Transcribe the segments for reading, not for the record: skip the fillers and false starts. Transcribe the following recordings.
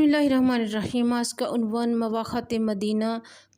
बिस्मिल्लाहिर्रहमानिर्रहीम। आज का उन्वान मवाक़ात मदीना,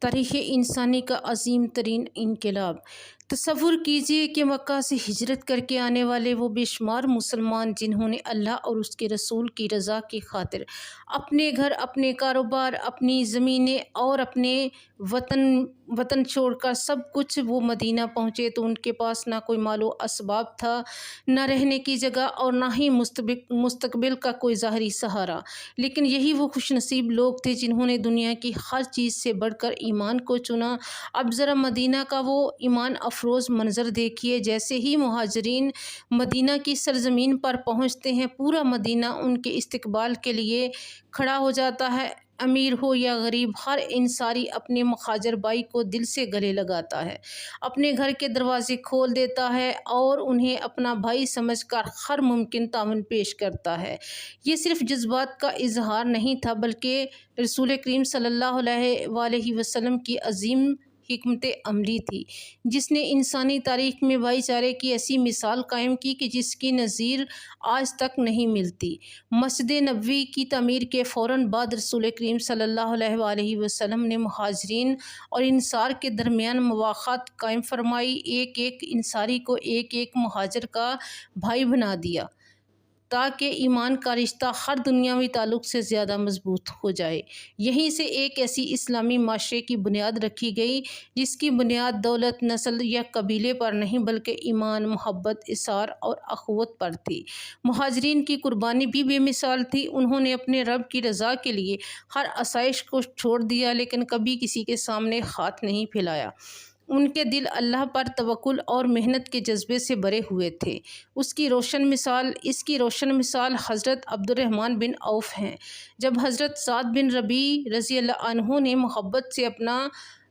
तारीख़ इंसानी का अज़ीम तरीन इनकलाब। तसव्वुर कीजिए कि मक्का से हिजरत करके आने वाले वो बेशुमार मुसलमान जिन्होंने अल्लाह और उसके रसूल की रज़ा की खातिर अपने घर, अपने कारोबार, अपनी ज़मीनें और अपने वतन छोड़कर सब कुछ वो मदीना पहुँचे, तो उनके पास ना कोई मालो असबाब था, ना रहने की जगह और ना ही मुस्तकबिल का कोई ज़ाहरी सहारा। लेकिन यही वो खुशनसीब लोग थे जिन्होंने दुनिया की हर चीज़ से बढ़कर ईमान को चुना। अब ज़रा मदीना का वो ईमान अफरोज़ मंज़र देखिए। जैसे ही मुहाजिरीन मदीना की सरज़मीन पर पहुँचते हैं, पूरा मदीना उनके इस्तकबाल के लिए खड़ा हो जाता है। अमीर हो या गरीब, हर इंसारी अपने मुहाजिर भाई को दिल से गले लगाता है, अपने घर के दरवाज़े खोल देता है और उन्हें अपना भाई समझकर हर मुमकिन ताउन पेश करता है। ये सिर्फ़ जज्बात का इजहार नहीं था, बल्कि रसूल करीम सल्लल्लाहु अलैहि वसल्लम की अज़ीम हिकमत अमली थी, जिसने इंसानी तारीख़ में भाईचारे की ऐसी मिसाल कायम की कि जिसकी नज़ीर आज तक नहीं मिलती। मस्जिद नबवी की तमीर के फ़ौरन बाद रसूल करीम सल्लल्लाहु अलैहि वसल्लम ने मुहाजिरीन और इंसार के दरमियान मवाक़ात कायम फरमाई। एक एक इंसारी को एक एक मुहाजिर का भाई बना दिया, ताकि ईमान का रिश्ता हर दुनियावी ताल्लुक़ से ज़्यादा मजबूत हो जाए। यहीं से एक ऐसी इस्लामी माशरे की बुनियाद रखी गई जिसकी बुनियाद दौलत, नस्ल या कबीले पर नहीं, बल्कि ईमान, मोहब्बत, इसार और अख़ुवत पर थी। मुहाजिरीन की कुर्बानी भी बेमिसाल थी। उन्होंने अपने रब की रज़ा के लिए हर आसाइश को छोड़ दिया, लेकिन कभी किसी के सामने हाथ नहीं फैलाया। उनके दिल अल्लाह पर तवक्कुल और मेहनत के जज्बे से भरे हुए थे। इसकी रोशन मिसाल हज़रत अब्दुर्रहमान बिन औफ़ हैं। जब हज़रत साद बिन रबी रज़ियल्लाहु अन्हु ने मोहब्बत से अपना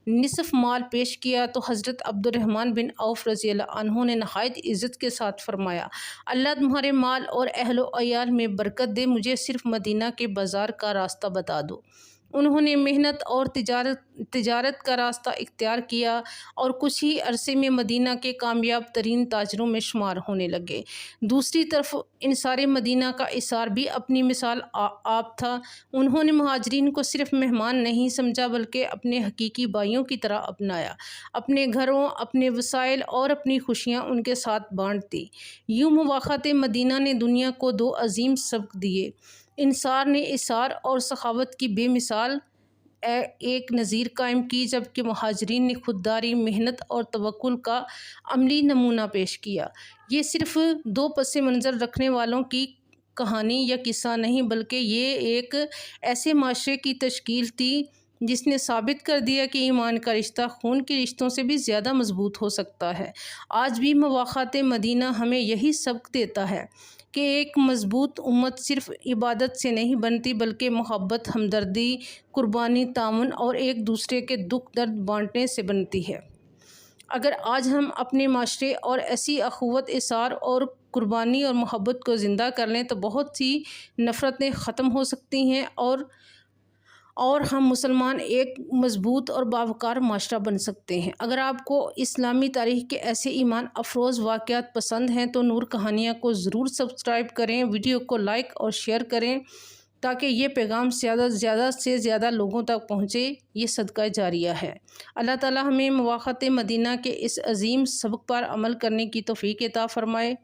निसफ़ माल पेश किया, तो हज़रत अब्दुर्रहमान बिन औफ़ रज़ियल्लाहु अन्हु ने नहायत इज़्ज़त के साथ फरमाया, अल्लाह तुम्हारे माल और अहलो अयाल में बरकत दे, मुझे सिर्फ़ मदीना के बाज़ार का रास्ता बता दो। उन्होंने मेहनत और तिजारत का रास्ता इख्तियार किया और कुछ ही अरसे में मदीना के कामयाब तरीन ताजरों में शुमार होने लगे। दूसरी तरफ इंसार मदीना का इसार भी अपनी मिसाल आप था। उन्होंने मुहाजिरीन को सिर्फ मेहमान नहीं समझा, बल्कि अपने हकीकी भाइयों की तरह अपनाया। अपने घरों, अपने वसाइल और अपनी खुशियाँ उनके साथ बांट दी। यूँ मवाक़ात मदीना ने दुनिया को दो अजीम सबक दिए। इंसार ने इसार और सखावत की बेमिसाल एक नज़ीर कायम की, जबकि मुहाजिरीन ने खुददारी, मेहनत और तवक्कुल का अमली नमूना पेश किया। ये सिर्फ़ दो पस मंज़र रखने वालों की कहानी या किस्सा नहीं, बल्कि ये एक ऐसे माशरे की तश्कील थी जिसने साबित कर दिया कि ईमान का रिश्ता खून के रिश्तों से भी ज़्यादा मजबूत हो सकता है। आज भी मवाक़ात मदीना हमें यही सबक देता है कि एक मजबूत उम्मत सिर्फ़ इबादत से नहीं बनती, बल्कि मोहब्बत, हमदर्दी, कुर्बानी, ताउन और एक दूसरे के दुख दर्द बांटने से बनती है। अगर आज हम अपने माशरे और ऐसी अख़ुवत, इसार और कुर्बानी और मोहब्बत को ज़िंदा कर लें, तो बहुत सी नफ़रतें ख़त्म हो सकती हैं और हम मुसलमान एक मजबूत और बावकार माशरा बन सकते हैं। अगर आपको इस्लामी तारीख़ के ऐसे ईमान अफरोज़ वाक़यात पसंद हैं, तो नूर कहानियाँ को ज़रूर सब्सक्राइब करें, वीडियो को लाइक और शेयर करें, ताकि ये पैगाम ज़्यादा से ज़्यादा लोगों तक पहुँचे। ये सदका जारिया है। अल्लाह ताला हमें मवाक़ात मदीना के इस अज़ीम सबक पर अमल करने की तौफ़ीक़ अता फ़रमाए।